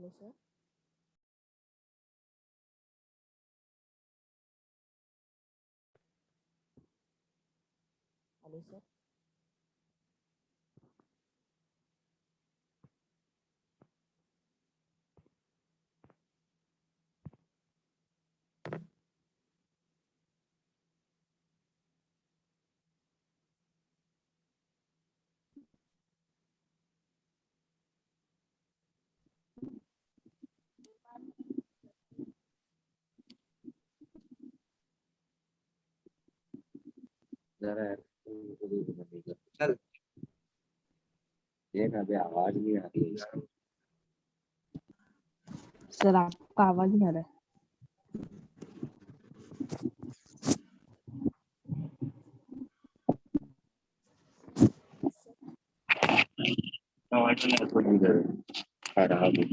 Hello sir. Hello sir. जरा चल ये ना बे आवाज नहीं आ रही है। सर आपका आवाज नहीं आ रहा है। आवाज नहीं थोड़ी देर खराब है।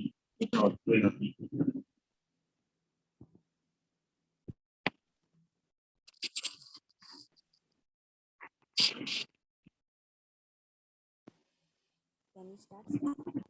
Can you start sir?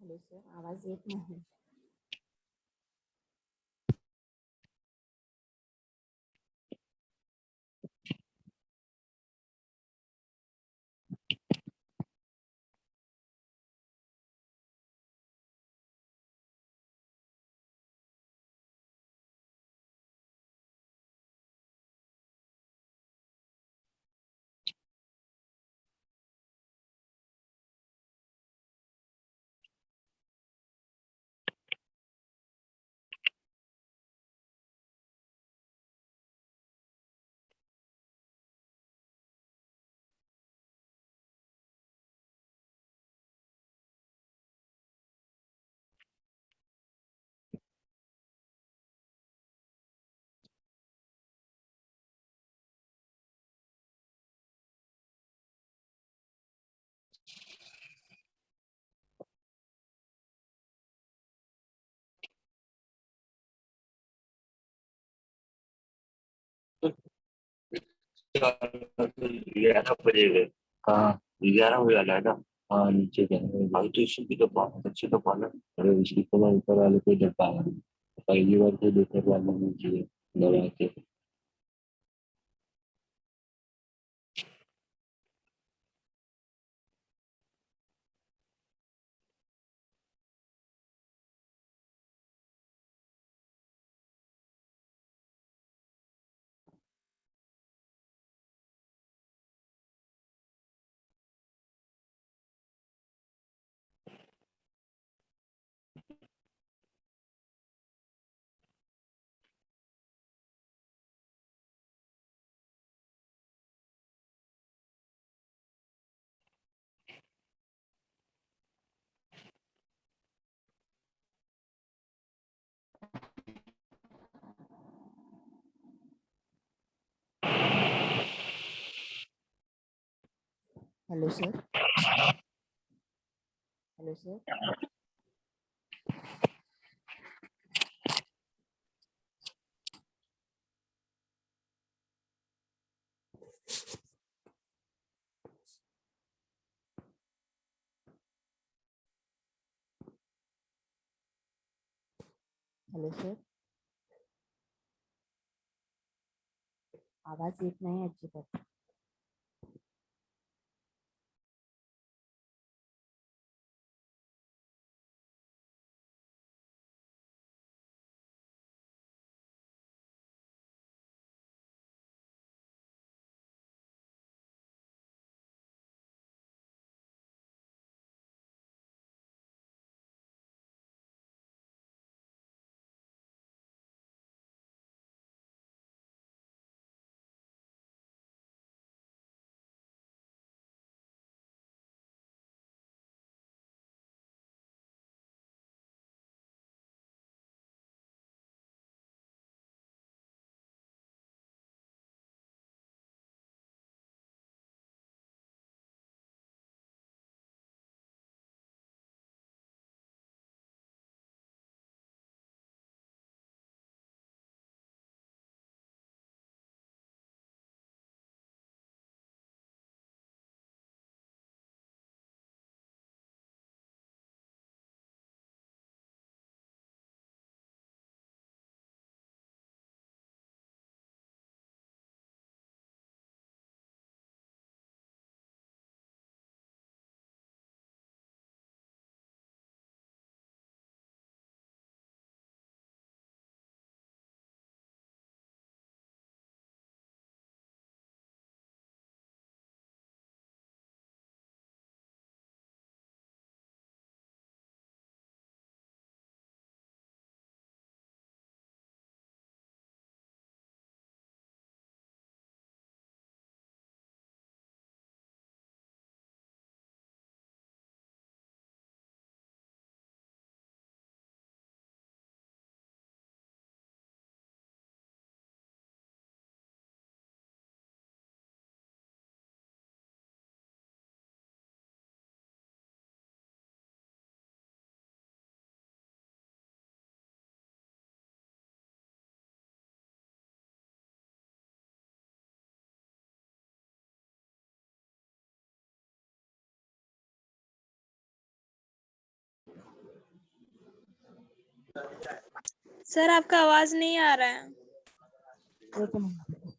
Hello sir, आवाज येत नाही. ग्यारह बजे गए। हाँ 11 बजे वाला है ना। हाँ नीचे गए भाई तो इसी की डब्बा बहुत अच्छी डब्बा ना। अरे उसी को मैं ऊपर वाले कोई डब्बा है पहली बार कोई दोपहर वाले नीचे दबा के। Hello sir. Hello sir. Hello sir, आवाज येत नाही अजिबात. सर आपका आवाज नहीं आ रहा है। एक मिनिट.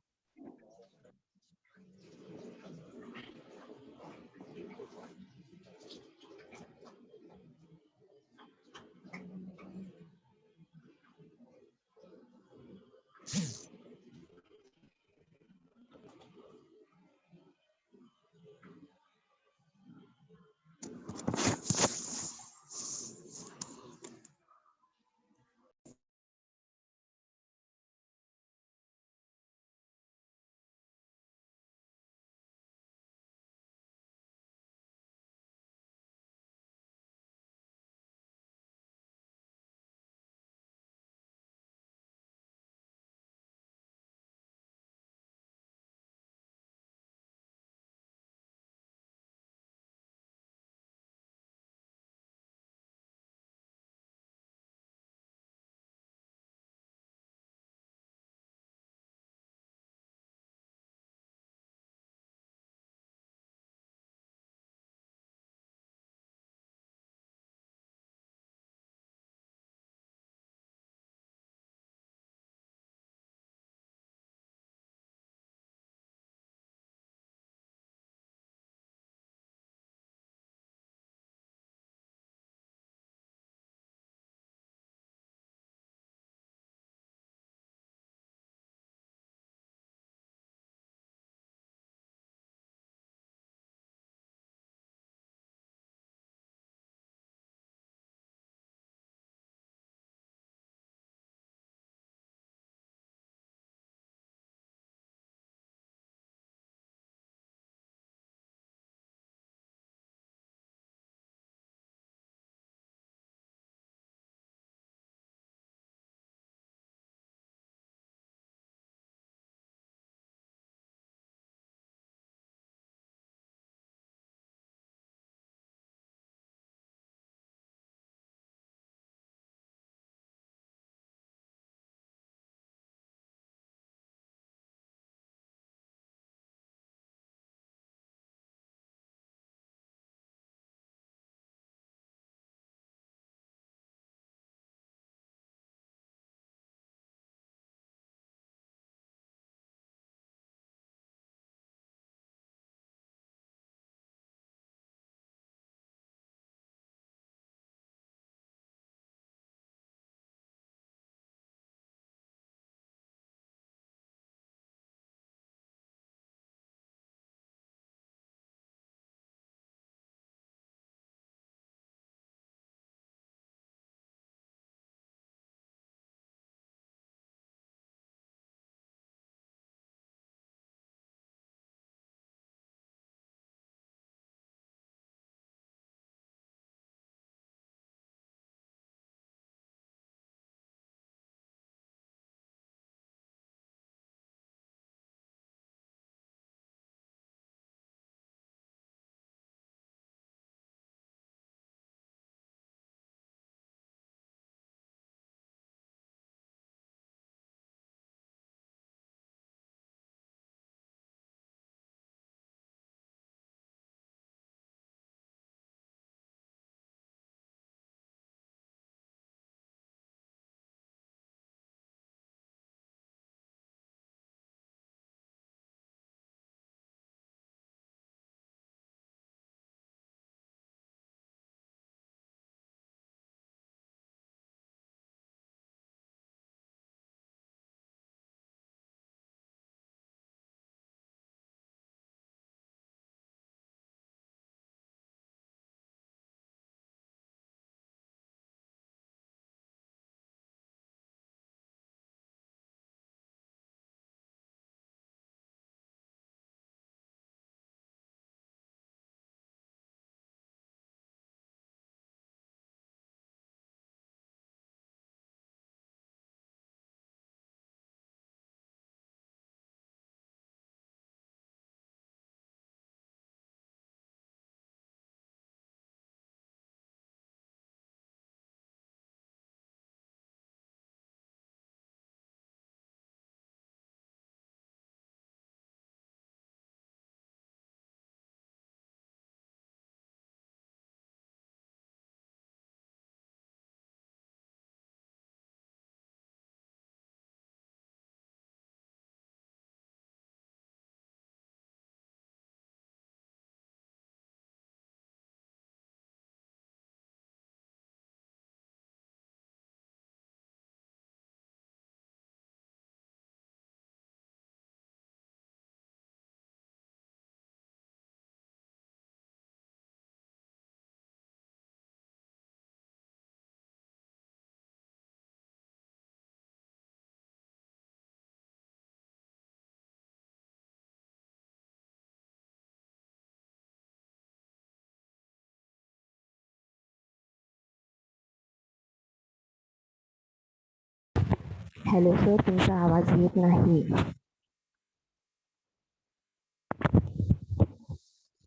हॅलो सर, तुमचा आवाज येत नाही.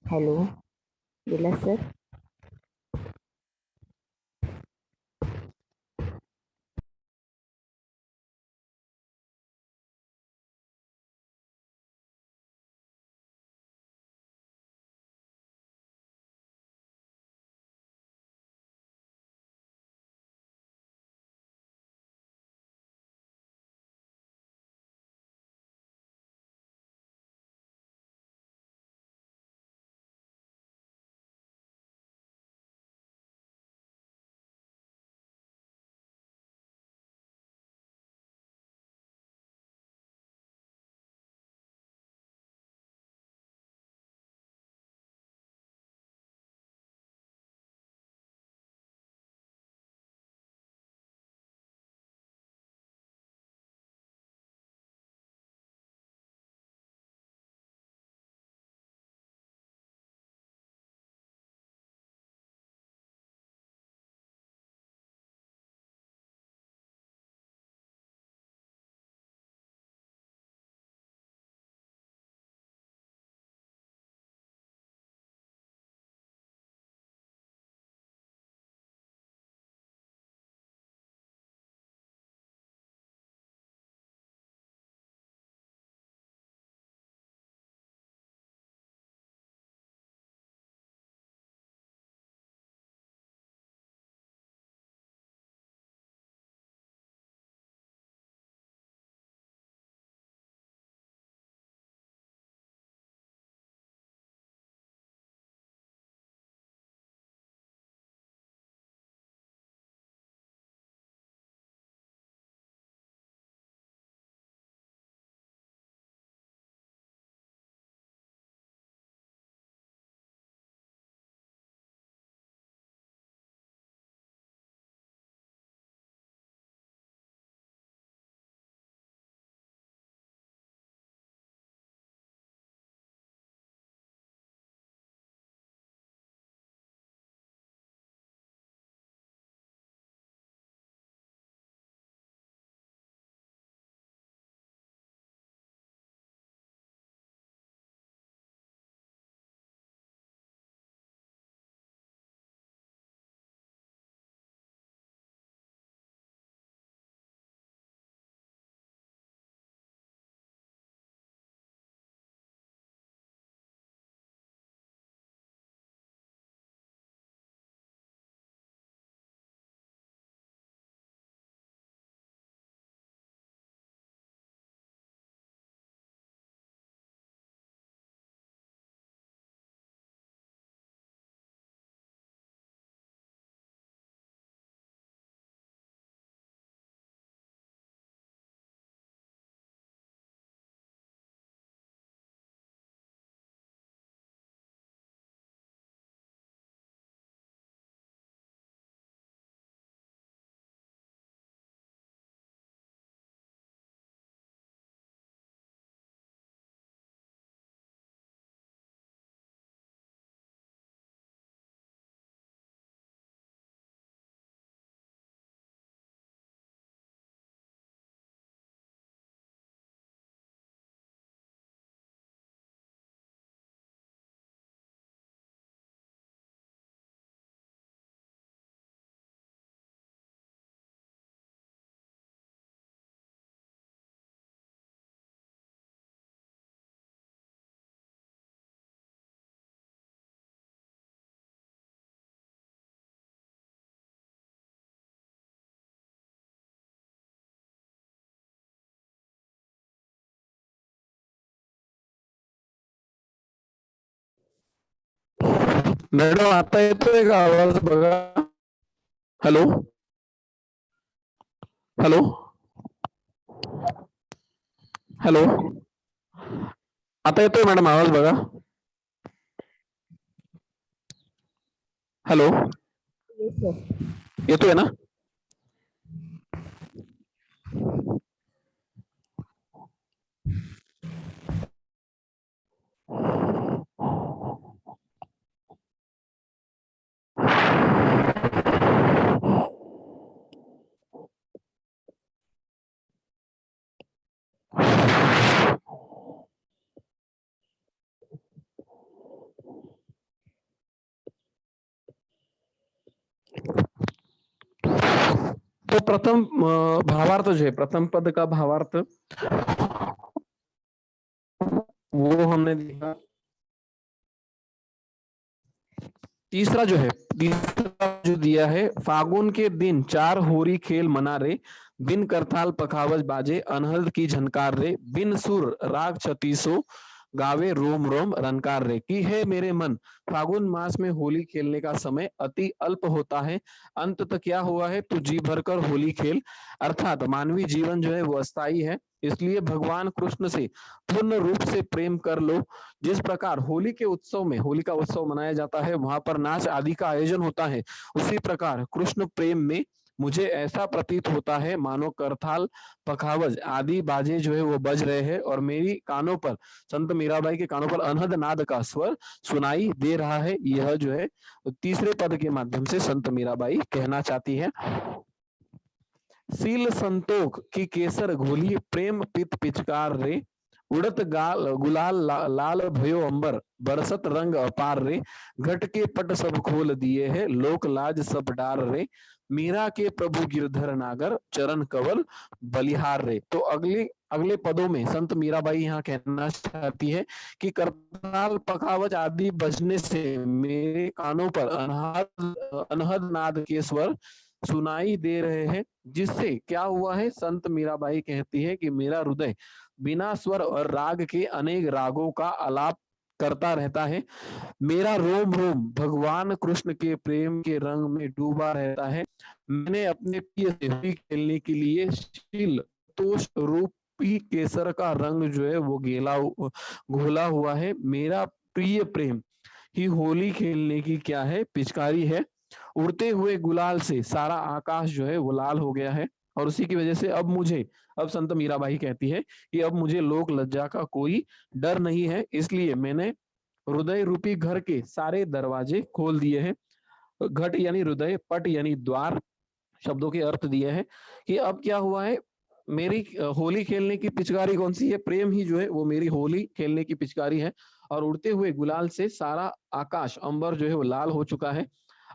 हॅलो, गेला सर. मॅडम आता येतोय का आवाज बघा. हॅलो हॅलो हॅलो, आता येतोय मॅडम आवाज बघा. Hello, yes sir. येतोय ना. तो प्रथम भावार्थ जो है, प्रथम पद का भावार्थ वो हमने देखा। तीसरा जो दिया है, फागुन के दिन चार होरी खेल मना रे, बिन करताल पखावज बाजे, अनहद की झनकार रे, बिन सुर राग छतीसो गावे रोम रोम रनकार रे। की है मेरे मन, फागुन मास में होली खेलने का समय अति अल्प होता है, अंत तक क्या हुआ है, तू जी भर कर होली खेल। अर्थात मानवीय जीवन जो है वो अस्थायी है, इसलिए भगवान कृष्ण से पूर्ण रूप से प्रेम कर लो। जिस प्रकार होली के उत्सव में, होली का उत्सव मनाया जाता है, वहां पर नाच आदि का आयोजन होता है, उसी प्रकार कृष्ण प्रेम में मुझे ऐसा प्रतीत होता है मानो करताल पखावज आदि बाजे जो है वो बज रहे हैं और मेरी कानों पर, संत मीराबाई के कानों पर अनहद नाद का स्वर सुनाई दे रहा है। यह जो है तीसरे पद के माध्यम से संत मीराबाई कहना चाहती है। सील संतोख की केसर घोली, प्रेम पित पिचकार रे, उड़त गाल गुलाल लाल भयो अंबर, बरसत रंग अपार रे, घट के पट सब खोल दिए है, लोक लाज सब डार रे, मीरा के प्रभु गिरधर नागर, चरण कवल बलिहार रे। तो अगले पदों में संत मीराबाई यहाँ कहना चाहती है कि करताल पखावज आदि बजने से मेरे कानों पर अनहद नाद के स्वर सुनाई दे रहे हैं, जिससे क्या हुआ है, संत मीराबाई कहती है कि मेरा हृदय बिना स्वर और राग के अनेक रागों का आलाप करता रहता है, मेरा रोम रोम भगवान कृष्ण के प्रेम के रंग में डूबा रहता है। मैंने अपने प्रिय से होली खेलने के लिए शील तोष रूपी केसर का रंग जो है वो घोला हुआ है। मेरा प्रिय प्रेम ही होली खेलने की क्या है, पिचकारी है। उड़ते हुए गुलाल से सारा आकाश जो है वो लाल हो गया है और उसी की वजह से अब संत मीराबाई कहती है कि अब मुझे लोक लज्जा का कोई डर नहीं है, इसलिए मैंने हृदय रूपी घर के सारे दरवाजे खोल दिए हैं। घट यानी हृदय, पट यानी द्वार, शब्दों के अर्थ दिए हैं कि अब क्या हुआ है, मेरी होली खेलने की पिचकारी कौन सी है, प्रेम ही जो है वो मेरी होली खेलने की पिचकारी है और उड़ते हुए गुलाल से सारा आकाश अंबर जो है वो लाल हो चुका है।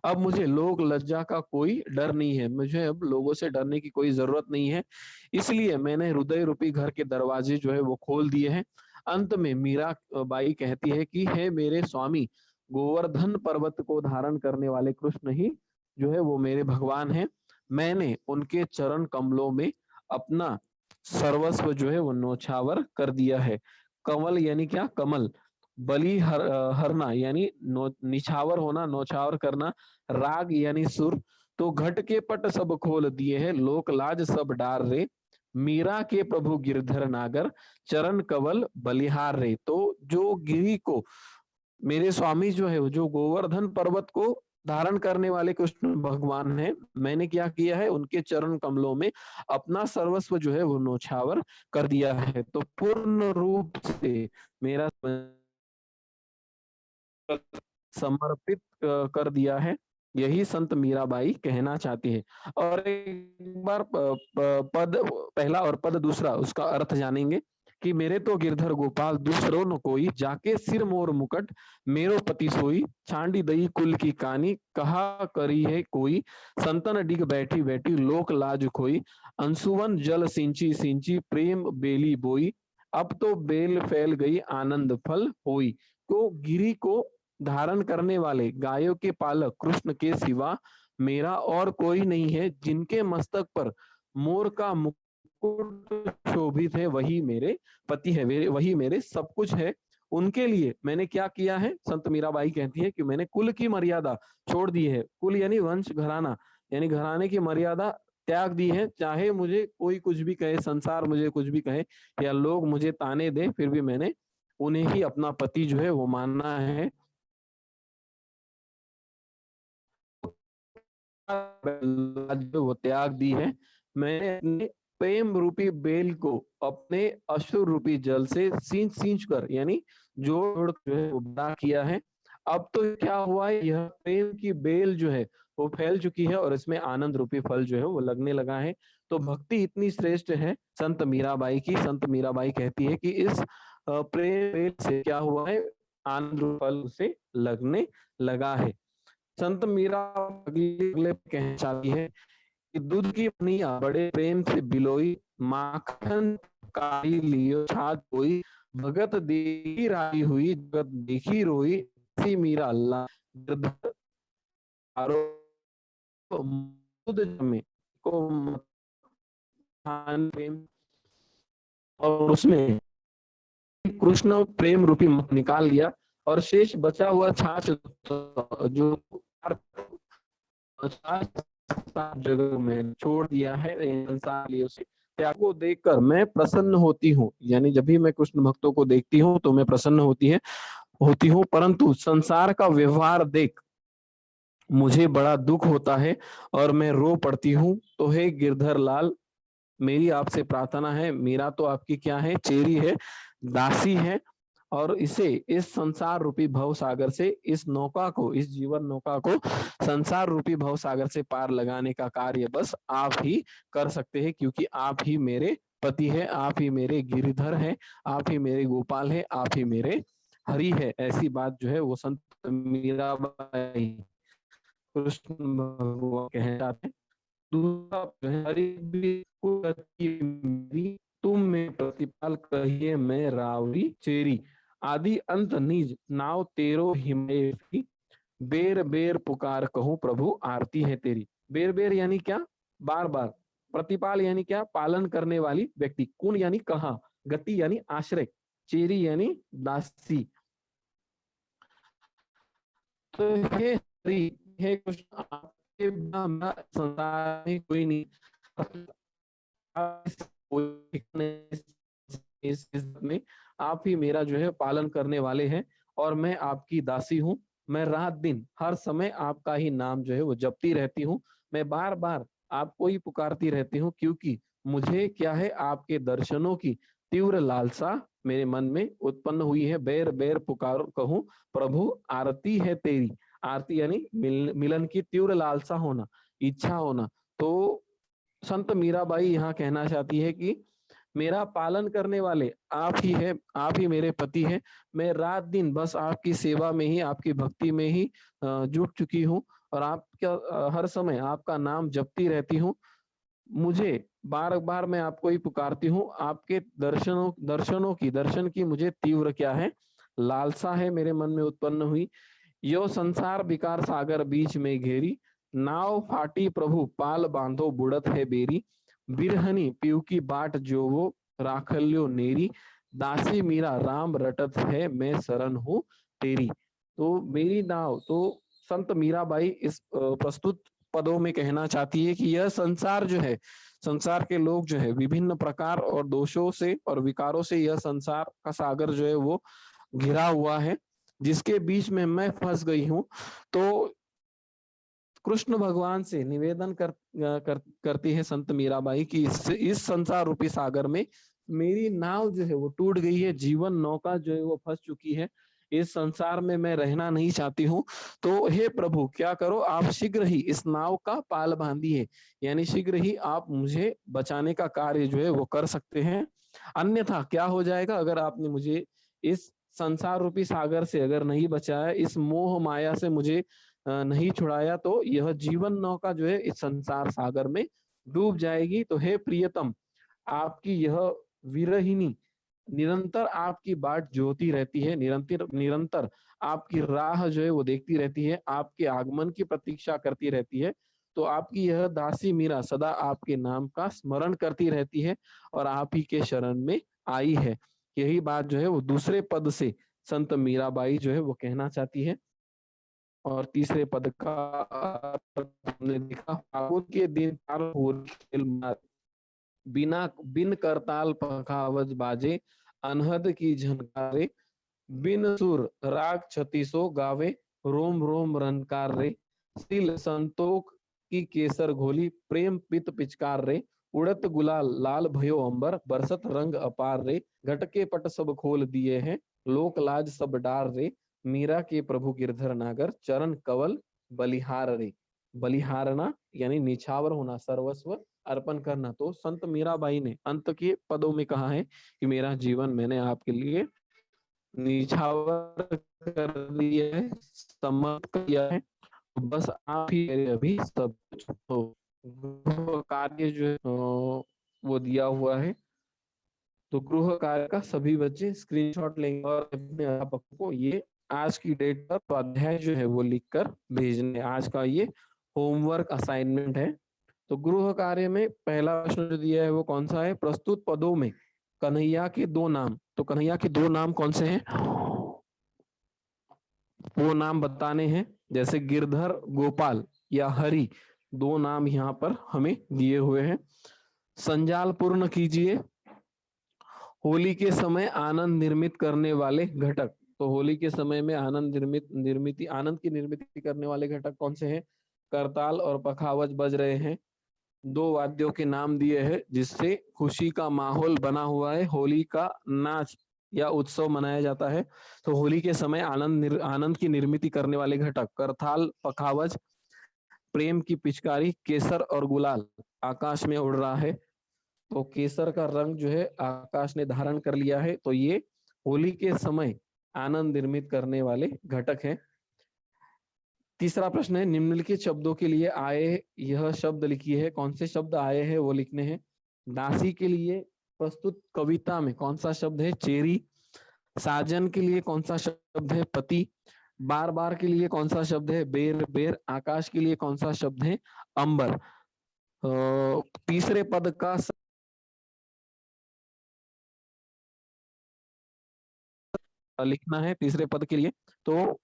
अब मुझे लोक लज्जा का कोई डर नहीं है, मुझे अब लोगों से डरने की कोई जरूरत नहीं है, इसलिए मैंने हृदय रूपी घर के दरवाजे जो है वो खोल दिए हैं। अंत में मीरा बाई कहती है कि हे मेरे स्वामी, गोवर्धन पर्वत को धारण करने वाले कृष्ण ही जो है वो मेरे भगवान हैं। मैंने उनके चरण कमलों में अपना सर्वस्व जो है वो नौछावर कर दिया है। कमल यानी क्या, कमल। हरना यानी निछावर होना, नौछावर करना। राग यानी सुर। तो घट के पट सब खोल दिए है, लोक लाज सब डार रे, मीरा के प्रभु गिरधर नागर, चरण कवल बलिहार रे। तो जो गिरी को, मेरे स्वामी जो है, जो गोवर्धन पर्वत को धारण करने वाले कृष्ण भगवान है, मैंने क्या किया है, उनके चरण कमलों में अपना सर्वस्व जो है वो नौछावर कर दिया है। तो पूर्ण रूप से मेरा समर्पित कर दिया है, यही संत मीराबाई कहना चाहती है। और एक बार पद पहला और पद दूसरा उसका अर्थ जानेंगे कि मेरे तो गिरधर गोपाल दूसरो न कोई, जाके सिर मोर मुकट मेरो पति सोई, छांडी दई कुल की कानी कहा करी है कोई, संतन डिग बैठी बैठी लोक लाज खोई, अंशुवन जल सिंची सिंची प्रेम बेली बोई, अब तो बेल फैल गई आनंद फल होई। तो गिरी को धारण करने वाले गायों के पालक कृष्ण के सिवा मेरा और कोई नहीं है, जिनके मस्तक पर मोर का मुकुट शोभित है, वही मेरे पति है, वही मेरे सब कुछ है। उनके लिए मैंने क्या किया है, संत मीराबाई कहती है कि मैंने कुल की मर्यादा छोड़ दी है। कुल यानी वंश, घराना यानी घराने की मर्यादा त्याग दी है। चाहे मुझे कोई कुछ भी कहे, संसार मुझे कुछ भी कहे या लोग मुझे ताने दे, फिर भी मैंने उन्हें ही अपना पति जो है वो मानना है। वो त्याग दी है। मैंने अपने प्रेम रूपी बेल को अपने अश्रु रूपी जल से सींच सींच कर यानी जोड़ जो है वो बड़ा किया है। अब तो क्या हुआ है, यह प्रेम की बेल जो है वो फैल चुकी है और इसमें आनंद रूपी फल जो है वो लगने लगा है। तो भक्ति इतनी श्रेष्ठ है संत मीराबाई की। संत मीराबाई कहती है कि इस प्रेम बेल से क्या हुआ है, आनंद रूपी फल उसे लगने लगा है। संत मीरा अगले कहना चाहती है कि दूध की पनिया बड़े प्रेम से बिलोई, माखन काढ़ी लियो छाछ कोई, भगत देखी राई हुई, जगत देखी रोई, ऐसी मीरा अल्लाह गिरधर आरो दूध जमे को मखान प्रेम। और उसमें कृष्ण प्रेम रूपी मत निकाल लिया और शेष बचा हुआ छाछ जो जगह में छोड़ दिया है, संसार लिए उसे त्याग को देखकर मैं प्रसन्न होती हूँ। यानी जब भी मैं कृष्ण भक्तों को देखती हूँ तो मैं प्रसन्न होती हूँ, परंतु संसार का व्यवहार देख मुझे बड़ा दुख होता है और मैं रो पड़ती हूँ। तो हे गिरधर लाल, मेरी आपसे प्रार्थना है, मीरा तो आपकी क्या है, चेरी है, दासी है, और इसे इस संसार रूपी भव सागर से, इस नौका को, इस जीवन नौका को संसार रूपी भव सागर से पार लगाने का कार्य बस आप ही कर सकते हैं, क्योंकि आप ही मेरे पति है, आप ही मेरे गिरिधर है, आप ही मेरे गोपाल है, आप ही मेरे हरि है। ऐसी बात जो है वो संत मीराबाई कृष्ण भगवान कहना चाहते हैं। दूसरा जो है, हरि मेरी तुम में प्रतिपाल कहिए मैं रावरी चेरी, आदि अंत निज नाव तेरो हिमय, बेर बेर पुकार कहूं प्रभु आरती है तेरी। बेर बेर यानी क्या, बार बार। प्रतिपाल यानी क्या, पालन करने वाली व्यक्ति। कुन यानी कहा, गति यानी आश्रय, चेरी यानी दासी। तो हे हरि, हे कृष्ण, आपके बिना संसार में कोई नहीं, में आप ही मेरा जो है पालन करने वाले हैं और मैं आपकी दासी हूँ। मैं रात दिन हर समय आपका ही नाम जो है वो जपती रहती हूँ। मैं बार बार आपको ही पुकारती रहती हूँ, क्योंकि मुझे क्या है, आपके दर्शनों की तीव्र लालसा मेरे मन में उत्पन्न हुई है। बेर बेर पुकार कहूं प्रभु आरती है तेरी। आरती यानी मिलन की तीव्र लालसा होना, इच्छा होना। तो संत मीराबाई यहाँ कहना चाहती है कि मेरा पालन करने वाले आप ही है, आप ही मेरे पति है। मैं रात दिन बस आपकी सेवा में ही, आपकी भक्ति में ही जुट चुकी हूँ और आपका हर समय आपका नाम जपती रहती हूँ। मुझे बार बार मैं आपको ही पुकारती हूँ। आपके दर्शन की मुझे तीव्र क्या है, लालसा है, मेरे मन में उत्पन्न हुई। यो संसार विकार सागर बीच में घेरी, नाव फाटी प्रभु पाल बांधो बुड़त है बेरी, बिरहनी पीऊ की बाट जो वो राखल्यो नेरी, दासी मीरा राम रटत है मैं शरण हूँ तेरी। तो मेरी नाव, तो संत मीराबाई इस प्रस्तुत पदों में कहना चाहती है कि यह संसार जो है, संसार के लोग जो है विभिन्न प्रकार और दोषों से और विकारों से यह संसार का सागर जो है वो घिरा हुआ है, जिसके बीच में मैं फंस गई हूँ। तो कृष्ण भगवान से निवेदन करती है संत मीराबाई की इस संसार रूपी सागर में मेरी नाव जो है वो टूट गई है, जीवन नौका जो है वो फंस चुकी है, इस संसार में मैं रहना नहीं चाहती हूँ। तो हे प्रभु क्या करो, आप शीघ्र ही इस नाव का पाल बांधिए, यानी शीघ्र ही आप मुझे बचाने का कार्य जो है वो कर सकते हैं। अन्यथा क्या हो जाएगा, अगर आपने मुझे इस संसार रूपी सागर से अगर नहीं बचाया, इस मोह माया से मुझे नहीं छुड़ाया, तो यह जीवन नौका जो है इस संसार सागर में डूब जाएगी। तो हे प्रियतम, आपकी यह विरहिनी निरंतर आपकी बाट जोती रहती है, निरंतर आपकी राह जो है वो देखती रहती है, आपके आगमन की प्रतीक्षा करती रहती है। तो आपकी यह दासी मीरा सदा आपके नाम का स्मरण करती रहती है और आप ही के शरण में आई है। यही बात जो है वो दूसरे पद से संत मीराबाई जो है वो कहना चाहती है। और तीसरे पद का हमने देखा, फागुन के दिन बिना बिन करताल पखावज बाजे, अनहद की झनकारे, बिन सुर राग छतीसो गावे, रोम रोम रनकार रे, सिल संतोख की केसर घोली, प्रेम पित पिचकार रे, उड़त गुलाल लाल भयो अंबर, बरसत रंग अपार रे, घटके पट सब खोल दिए हैं, लोक लाज सब डार रे, मीरा के प्रभु गिरधर नागर, चरण कवल बलिहार रे। बलिहारना यानी निछावर होना, सर्वस्व अर्पण करना। तो संत मीराबाई ने अंत के पदों में कहा है कि मेरा जीवन मैंने आपके लिए निछावर कर दिया है, समर्पित किया है, बस आप ही मेरे अभी सब कुछ हो। गृह कार्य जो है वो दिया हुआ है। तो गृह कार्य का सभी बच्चे स्क्रीनशॉट लेंगे और अपने अध्यापकों को ये आज की डेट पर स्वाध्याय जो है वो लिखकर भेजने। आज का ये होमवर्क असाइनमेंट है। तो गृह कार्य में पहला प्रश्न जो दिया है वो कौन सा है? प्रस्तुत पदों में कन्हैया के दो नाम। तो कन्हैया के दो नाम कौन से हैं? वो नाम बताने हैं। जैसे गिरधर गोपाल या हरि, दो नाम यहाँ पर हमें दिए हुए हैं। संजाल पूर्ण कीजिए। होली के समय आनंद निर्मित करने वाले घटक। तो होली के समय में आनंद आनंद की निर्मित करने वाले घटक कौन से हैं? करताल और पखावज बज रहे हैं। दो वाद्यों के नाम दिए हैं जिससे खुशी का माहौल बना हुआ है। होली का नाच या उत्सव मनाया जाता है। तो होली के समय आनंद की निर्मित करने वाले घटक करताल, पखावज, प्रेम की पिचकारी, केसर और गुलाल आकाश में उड़ रहा है। तो केसर का रंग जो है आकाश ने धारण कर लिया है। तो ये होली के समय आनंद निर्मित करने वाले घटक हैं। तीसरा प्रश्न है, निम्नलिखित शब्दों के लिए आए यह शब्द लिखिए है। कौन से शब्द आए हैं वो लिखने हैं। दासी के लिए प्रस्तुत कविता में कौन सा शब्द है? चेरी। साजन के लिए कौन सा शब्द है? पति। बार बार के लिए कौन सा शब्द है? बेर बेर। आकाश के लिए कौन सा शब्द है? अंबर। तीसरे पद का लिखना है तीसरे पद के लिए। तो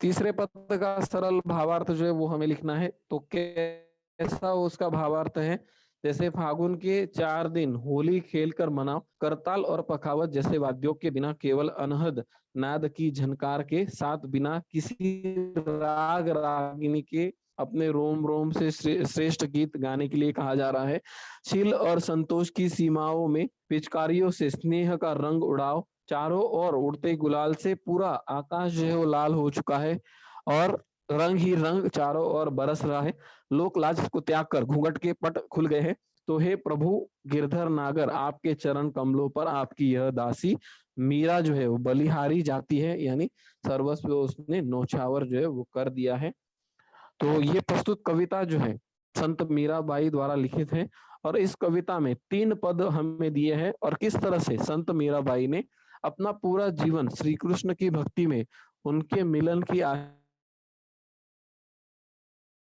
तीसरे पद का सरल भावार्थ जो है वो हमें लिखना है। तो कैसा उसका भावार्थ है? जैसे फागुन के 4 दिन होली खेलकर मनाओ। करताल और पखावज जैसे वाद्यों के बिना केवल अनहद नाद की झनकार के साथ बिना किसी राग रागिनी के अपने रोम रोम से श्रेष्ठ गीत गाने के लिए कहा जा रहा है। शील और संतोष की सीमाओं में पिचकारियों से स्नेह का रंग उड़ाओ। चारों ओर उड़ते गुलाल से पूरा आकाश जो है वो लाल हो चुका है और रंग ही रंग चारों ओर बरस रहा है। लोक लाज को त्याग कर घूंघट के पट खुल गए हैं। तो हे प्रभु गिरधर नागर, आपके चरण कमलों पर आपकी यह दासी मीरा जो है वो बलिहारी जाती है, यानी सर्वस्व उसने नौछावर जो है वो कर दिया है। तो ये प्रस्तुत कविता जो है संत मीराबाई द्वारा लिखित है और इस कविता में 3 पद हमें दिए हैं और किस तरह से संत मीराबाई ने अपना पूरा जीवन श्री कृष्ण की भक्ति में, उनके मिलन की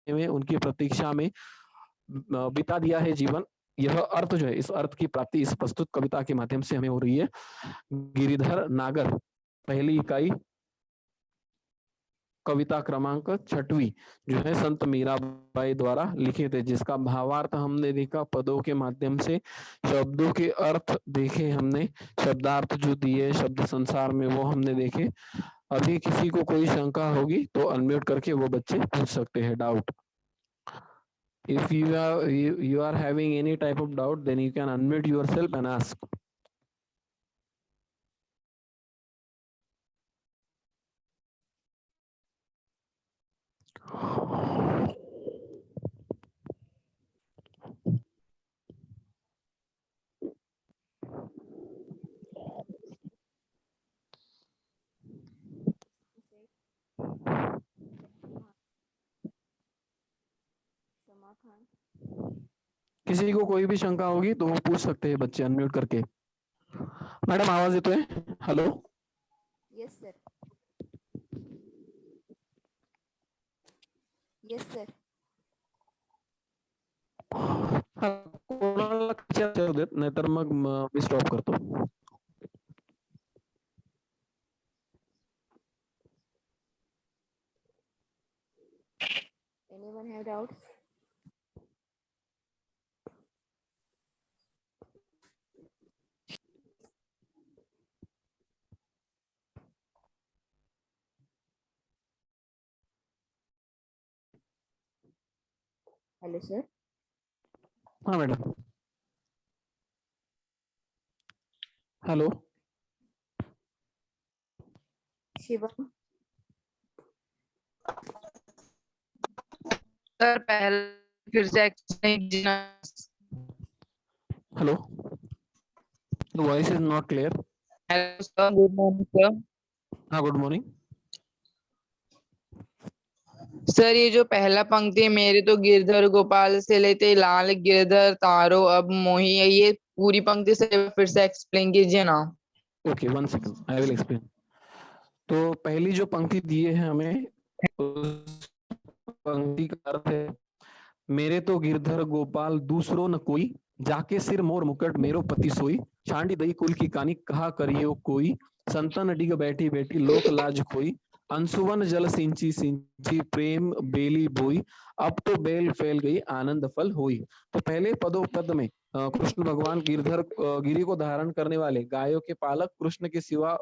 में, उनकी प्रतीक्षा में बिता दिया है जीवन। यह अर्थ जो है, इस अर्थ की प्राप्ति इस प्रस्तुत कविता के माध्यम से हमें हो रही है। गिरिधर नागर पहली इकाई कविता क्रमांक 6वीं जो है संत मीराबाई द्वारा लिखित है, जिसका भावार्थ हमने देखा पदों के माध्यम से, शब्दों के अर्थ देखे हमने, शब्दार्थ जो दिए शब्द संसार में वो हमने देखे। अभी किसी को कोई शंका होगी तो अनम्यूट करके वो बच्चे पूछ सकते हैं doubt. If you are having any type of doubt, then you can unmute yourself and ask. शमा खान। किसी को कोई भी शंका होगी तो वो पूछ सकते हैं बच्चे अनम्यूट करके। मैडम आवाज देते हैं? Hello. Yes sir. Yes sir. कोणाला विचारू देत, नाहीतर मग मी स्टॉप करतो. Anyone have doubts? Hello sir. हाँ मैडम। हेलो। शिवम। सर पहले फिर से explain. Hello, voice is not clear. Hello sir, good morning sir. हाँ गुड मॉर्निंग। सर ये जो पहला पंक्ति है, मेरे तो गिरधर गोपाल से लेते लाल गिरधर तारो अब मोही है, ये पूरी पंक्ति से फिर से एक्सप्लेन कीजिए ना। Okay, 1 second, I will explain. तो पहली जो पंक्ति दिए है हमें, उस पंक्ति का अर्थ है, मेरे तो गिरधर गोपाल दूसरो न कोई, जाके सिर मोर मुकट मेरो पति सोई, छांडी दई कुल की कानी कहा करियो कोई, संतन डिग बैठी बैठी लोक लाज खोई, अंशुवन जल सिंची सिंची प्रेम बेली बोई, अब तो बेल फैल गई आनंद फल होई। तो पहले पदों पद में कृष्ण भगवान गिरधर गिरी को धारण करने वाले गायों के पालक कृष्ण के सिवा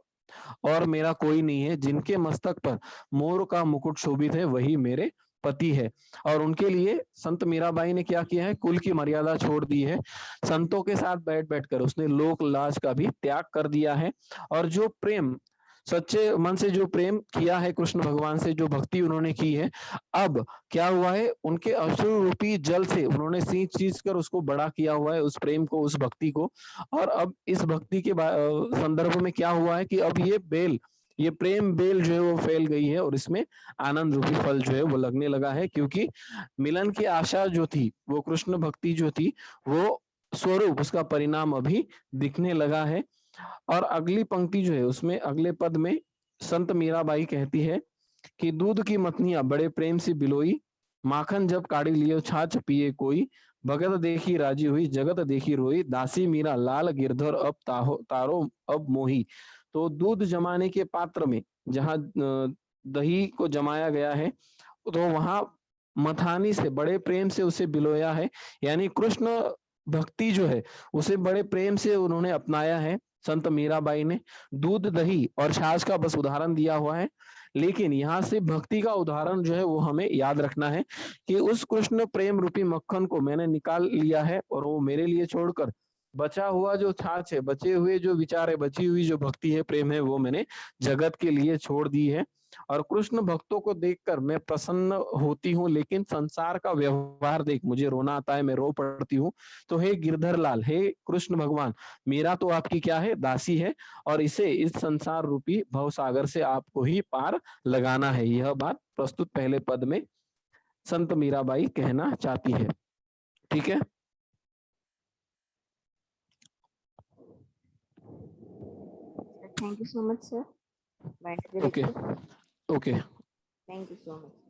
और मेरा कोई नहीं है, जिनके मस्तक पर मोर का मुकुट शोभित है वही मेरे पति है। और उनके लिए संत मीराबाई ने क्या किया है, कुल की मर्यादा छोड़ दी है, संतों के साथ बैठ बैठकर उसने लोक लाज का भी त्याग कर दिया है। और जो प्रेम, सच्चे मन से जो प्रेम किया है कृष्ण भगवान से, जो भक्ति उन्होंने की है, अब क्या हुआ है, उनके अश्रु रूपी जल से उन्होंने सींच सींच कर उसको बड़ा किया हुआ है, उस प्रेम को, उस भक्ति को। और अब इस भक्ति के संदर्भ में क्या हुआ है कि अब ये बेल, ये प्रेम बेल जो है वो फैल गई है और इसमें आनंद रूपी फल जो है वो लगने लगा है, क्योंकि मिलन की आशा जो थी, वो कृष्ण भक्ति जो थी, वो स्वरूप, उसका परिणाम अभी दिखने लगा है। और अगली पंक्ति जो है उसमें अगले पद में संत मीराबाई कहती है कि दूध की मथनियां बड़े प्रेम से बिलोई, माखन जब काढ़ी लियो छाछ पिए कोई, भगत देखी राजी हुई जगत देखी रोई, दासी मीरा लाल गिरधर अब तारो अब मोही। तो दूध जमाने के पात्र में जहाँ दही को जमाया गया है, तो वहां मथानी से बड़े प्रेम से उसे बिलोया है, यानी कृष्ण भक्ति जो है उसे बड़े प्रेम से उन्होंने अपनाया है संत मीराबाई ने। दूध दही और छाछ का बस उदाहरण दिया हुआ है, लेकिन यहाँ से भक्ति का उदाहरण जो है वो हमें याद रखना है कि उस कृष्ण प्रेम रूपी मक्खन को मैंने निकाल लिया है और वो मेरे लिए छोड़कर बचा हुआ जो छाछ है, बचे हुए जो विचार है, बची हुई जो भक्ति है, प्रेम है, वो मैंने जगत के लिए छोड़ दी है। और कृष्ण भक्तों को देखकर मैं प्रसन्न होती हूँ, लेकिन संसार का व्यवहार देख मुझे रोना आता है, मैं रो पड़ती हूँ। तो हे गिरधर लाल, हे कृष्ण भगवान, मेरा तो आपकी क्या है, दासी है, और इसे इस संसार रूपी भवसागर से आपको ही पार लगाना है। यह बात प्रस्तुत पहले पद में संत मीराबाई कहना चाहती है। ठीक है, Thank you so much, sir. By okay director. Okay. Thank you so much.